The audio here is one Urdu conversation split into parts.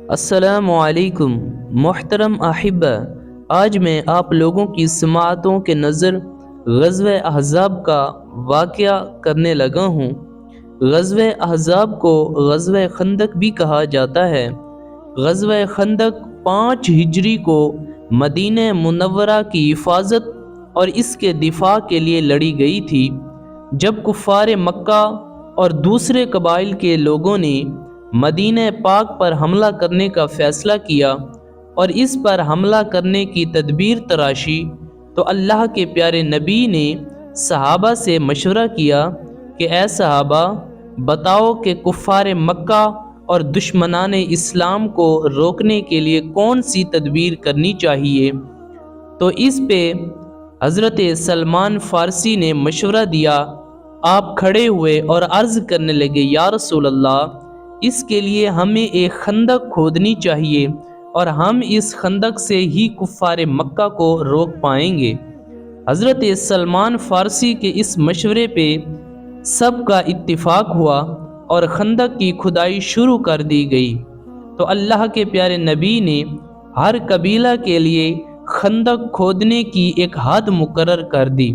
السلام علیکم محترم احبہ، آج میں آپ لوگوں کی سماعتوں کے نظر غزوہ احزاب کا واقعہ کرنے لگا ہوں۔ غزوہ احزاب کو غزوہ خندق بھی کہا جاتا ہے۔ غزوہ خندق 5 ہجری کو مدینہ منورہ کی حفاظت اور اس کے دفاع کے لیے لڑی گئی تھی، جب کفار مکہ اور دوسرے قبائل کے لوگوں نے مدینہ پاک پر حملہ کرنے کا فیصلہ کیا اور اس پر حملہ کرنے کی تدبیر تراشی، تو اللہ کے پیارے نبی نے صحابہ سے مشورہ کیا کہ اے صحابہ، بتاؤ کہ کفار مکہ اور دشمنان اسلام کو روکنے کے لیے کون سی تدبیر کرنی چاہیے۔ تو اس پہ حضرت سلمان فارسی نے مشورہ دیا۔ آپ کھڑے ہوئے اور عرض کرنے لگے، یا رسول اللہ، اس کے لیے ہمیں ایک خندق کھودنی چاہیے اور ہم اس خندق سے ہی کفار مکہ کو روک پائیں گے۔ حضرت سلمان فارسی کے اس مشورے پہ سب کا اتفاق ہوا اور خندق کی کھدائی شروع کر دی گئی۔ تو اللہ کے پیارے نبی نے ہر قبیلہ کے لیے خندق کھودنے کی ایک حد مقرر کر دی،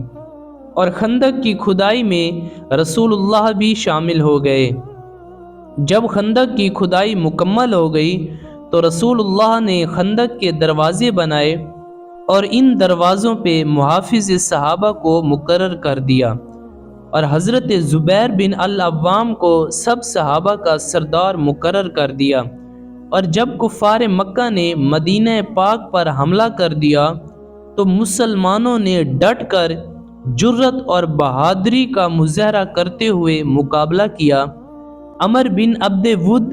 اور خندق کی کھدائی میں رسول اللہ بھی شامل ہو گئے۔ جب خندق کی کھدائی مکمل ہو گئی تو رسول اللہ نے خندق کے دروازے بنائے اور ان دروازوں پہ محافظ صحابہ کو مقرر کر دیا، اور حضرت زبیر بن العوام کو سب صحابہ کا سردار مقرر کر دیا۔ اور جب کفار مکہ نے مدینہ پاک پر حملہ کر دیا تو مسلمانوں نے ڈٹ کر جرت اور بہادری کا مظاہرہ کرتے ہوئے مقابلہ کیا۔ عمر بن عبد ود،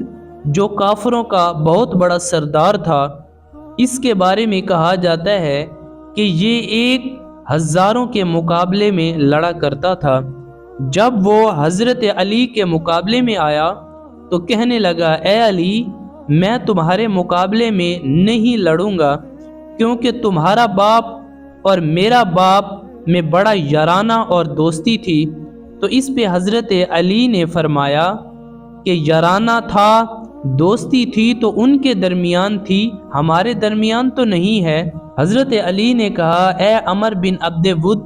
جو کافروں کا بہت بڑا سردار تھا، اس کے بارے میں کہا جاتا ہے کہ یہ 1000 کے مقابلے میں لڑا کرتا تھا۔ جب وہ حضرت علی کے مقابلے میں آیا تو کہنے لگا، اے علی، میں تمہارے مقابلے میں نہیں لڑوں گا، کیونکہ تمہارا باپ اور میرا باپ میں بڑا یارانہ اور دوستی تھی۔ تو اس پہ حضرت علی نے فرمایا کہ یارانہ تھا، دوستی تھی تو ان کے درمیان تھی، ہمارے درمیان تو نہیں ہے۔ حضرت علی نے کہا، اے عمر بن عبد ود،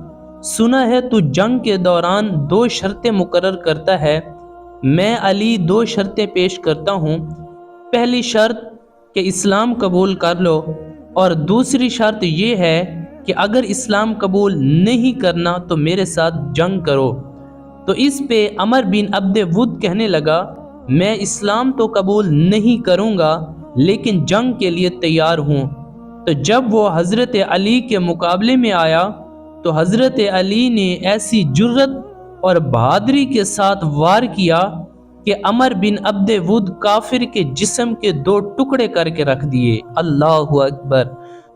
سنا ہے تو جنگ کے دوران 2 شرطیں مقرر کرتا ہے۔ میں علی 2 شرطیں پیش کرتا ہوں۔ پہلی شرط کہ اسلام قبول کر لو، اور دوسری شرط یہ ہے کہ اگر اسلام قبول نہیں کرنا تو میرے ساتھ جنگ کرو۔ تو اس پہ عمر بن عبد ود کہنے لگا، میں اسلام تو قبول نہیں کروں گا لیکن جنگ کے لیے تیار ہوں۔ تو جب وہ حضرت علی کے مقابلے میں آیا تو حضرت علی نے ایسی جرت اور بہادری کے ساتھ وار کیا کہ عمر بن عبد ود کافر کے جسم کے 2 ٹکڑے کر کے رکھ دیے۔ اللہ اکبر!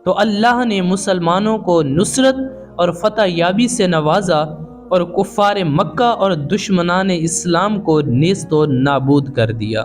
تو اللہ نے مسلمانوں کو نصرت اور فتح یابی سے نوازا اور کفار مکہ اور دشمنان اسلام کو نیست و نابود کر دیا۔